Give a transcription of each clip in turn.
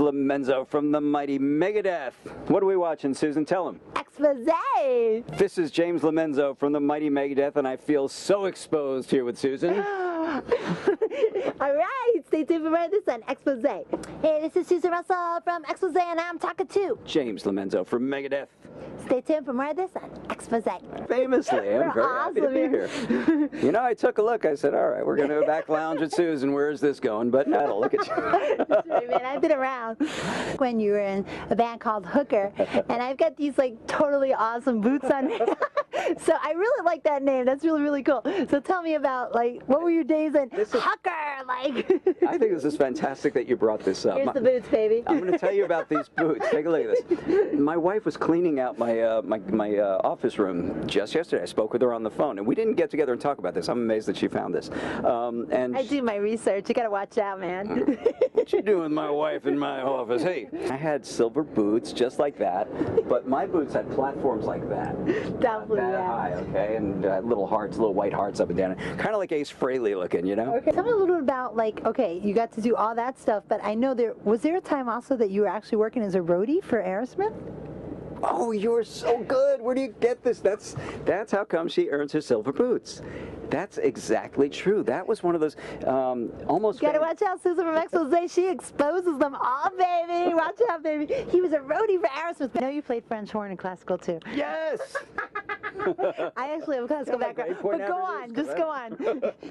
Lomenzo from the mighty Megadeth. What are we watching, Susan? Tell him. Expose! This is James Lomenzo from the mighty Megadeth, and I feel so exposed here with Susan. All right, stay tuned for more of this on Expose. Hey, this is Susan Russell from Expose, and I'm talking to James Lomenzo from Megadeth. Stay tuned for more of this on Expose. Famously, I'm very happy to be here. You know, I took a look. I said, all right, we're going to back lounge with Susan. Where is this going? But no, look at you. That's right, man. I've been around when you were in a band called Hooker, and I've got these like totally awesome boots on me. So I really like that name. That's really, really cool. So tell me about, like, what were your days in Hooker like? I think this is fantastic that you brought this up. Here's the boots, baby. I'm going to tell you about these boots. Take a look at this. My wife was cleaning out my office room just yesterday. I spoke with her on the phone, and we didn't get together and talk about this. I'm amazed that she found this. And I do my research. You got to watch out, man. What you doing with my wife in my office? Hey, I had silver boots just like that, but my boots had platforms like that. Definitely, that high, okay, and little hearts, little white hearts up and down. Kind of like Ace Frehley looking, you know? Okay. Tell me a little bit about, like, okay, you got to do all that stuff, but I know was there a time also that you were actually working as a roadie for Aerosmith? Oh, you're so good. Where do you get this? That's how come she earns her silver boots. That's exactly true. That was one of those almost. You gotta watch out, Susan from Expose. She exposes them all, baby. Watch out, baby. He was a roadie for Aerosmith. I know you played French horn in classical too. Yes. I actually have a classical background. But go on, just go on.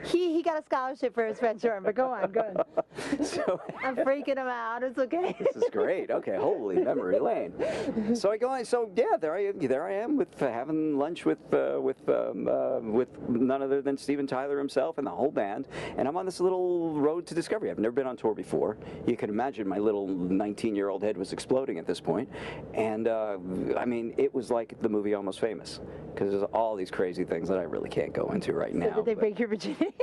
He got a scholarship for his French horn, but go on, go on. So, I'm freaking him out. It's okay. This is great. Okay, holy memory lane. So I go on. So yeah, there I am with having lunch with none other than Steven Tyler himself and the whole band, and I'm on this little road to discovery. I've never been on tour before. You can imagine my little 19-year-old head was exploding at this point, and I mean, it was like the movie Almost Famous, because there's all these crazy things that I really can't go into right now. So did they break your virginity?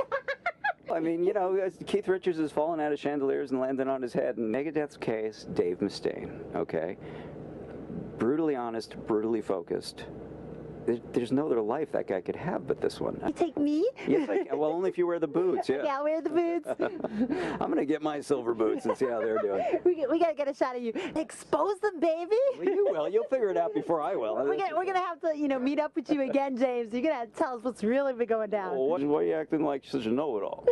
I mean, you know, Keith Richards has fallen out of chandeliers and landed on his head. In Megadeth's case, Dave Mustaine, okay? Brutally honest, brutally focused. There's no other life that guy could have but this one. You take me? Yes, I can. Well, only if you wear the boots, yeah. Yeah, I'll wear the boots. I'm going to get my silver boots and see how they're doing. We got to get a shot of you. Expose them, baby. Well, you will. You'll figure it out before I will. We're going to have to, you know, meet up with you again, James. You're going to tell us what's really been going down. Well, why are you acting like such a know-it-all?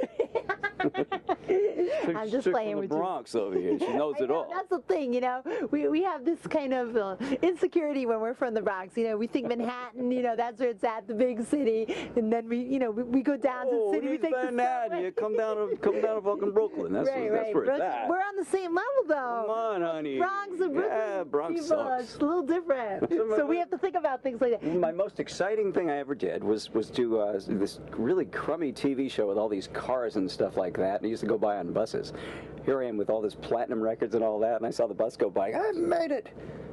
I'm just playing with the Bronx over here. She knows it all. That's the thing, you know. We have this kind of insecurity when we're from the Bronx. You know, we think Manhattan, you know, that's where it's at, the big city, and then we go down to the city. We think Manhattan. You come down to fucking Brooklyn. That's right, that's where it's at. We're on the same level, though. Come on, honey. Bronx and Brooklyn. Yeah, Bronx people, sucks. it's a little different. So we have to think about things like that. My most exciting thing I ever did was do this really crummy TV show with all these cars and stuff like that. And I used to go by on buses. Here I am with all this platinum records and all that, and I saw the bus go by. I made it.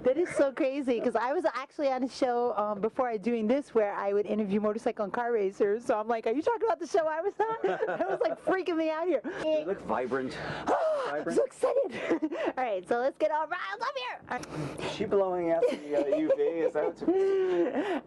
That is so crazy, because I was actually on a show before I was doing this where I would interview motorcycle and car racers. So I'm like, are you talking about the show I was on? It was like freaking me out here. You look vibrant. I'm so excited. All right, so let's get all riled up here. Right. Is she blowing out the UV? Is that what's...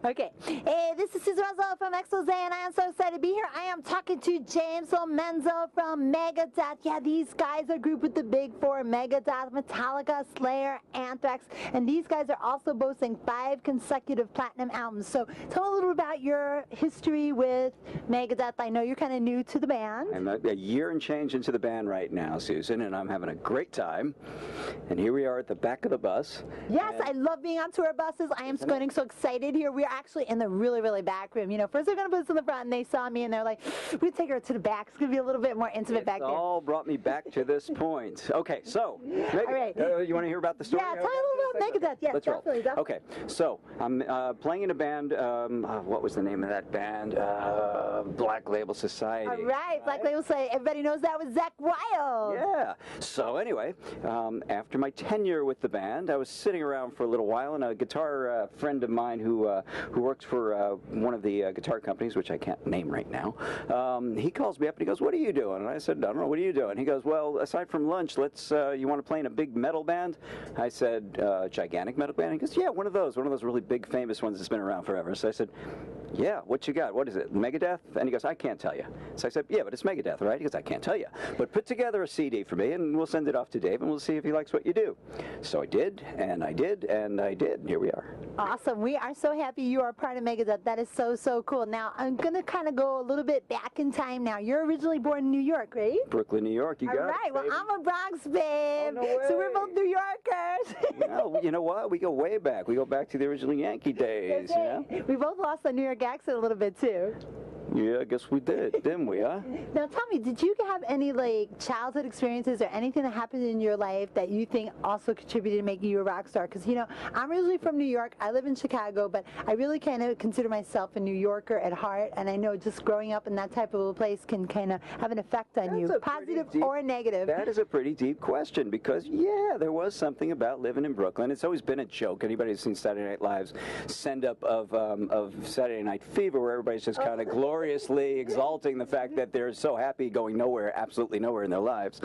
Okay. Hey, this is Susan Russell from Expose, and I am so excited to be here. I am talking to James Lomenzo from Megadeth. Yeah, these guys are a group with the big four: Megadeth, Metallica, Slayer, Anthrax, and these guys are also boasting 5 consecutive platinum albums. So tell me a little about your history with Megadeth. I know you're kind of new to the band. I'm a year and change into the band right now, Susan, and I'm having a great time. And here we are at the back of the bus. Yes, I love being on tour buses. I am getting so excited here. We're actually in the really, really back room. You know, first they're going to put us in the front, and they saw me, and they're like, we take her to the back. It's going to be a little bit more intimate back there. It all brought me back to this point. Okay, so, all right. You want to hear about the story? Yeah, tell me a little about Megadeth. Yes, definitely. Okay, so I'm playing in a band. What was the name of that band? Black Label Society. All right, Black Label Society. Everybody knows that was Zach Wild. Yeah. So anyway, after my tenure with the band, I was sitting around for a little while, and a guitar friend of mine who works for one of the guitar companies, which I can't name right now, he calls me up and he goes, "What are you doing?" And I said, "I don't know. What are you doing?" He goes, "Well, aside from lunch, you want to play in a big metal band?" I said, "Gigantic metal band?" He goes, "Yeah, one of those really big famous ones that's been around forever." So I said, "Yeah, what you got? What is it, Megadeth?" And he goes, "I can't tell you." So I said, "Yeah, but it's Megadeth, right?" He goes, "I can't tell you, but put together a CD for me." me, and we'll send it off to Dave, and we'll see if he likes what you do. So I did, and I did, and I did. Here we are. Awesome. We are so happy you are part of Megadeth. That is so, so cool. Now, I'm going to kind of go a little bit back in time now. You're originally born in New York, right? Brooklyn, New York. You got it. All right. Well, baby. I'm a Bronx babe. Oh, no way. So we're both New Yorkers. Well, you know what? We go way back. We go back to the original Yankee days. That's You know? it. We both lost the New York accent a little bit, too. Yeah, I guess we did, didn't we, huh? Now, tell me, did you have any, like, childhood experiences or anything that happened in your life that you think also contributed to making you a rock star? Because, you know, I'm originally from New York. I live in Chicago, but I really kind of consider myself a New Yorker at heart, and I know just growing up in that type of a place can kind of have an effect on you, positive or negative. That is a pretty deep question because, yeah, there was something about living in Brooklyn. It's always been a joke. Anybody who's seen Saturday Night Live's send-up of Saturday Night Fever, where everybody's just kind of gloriously exalting the fact that they're so happy going nowhere, absolutely nowhere in their lives.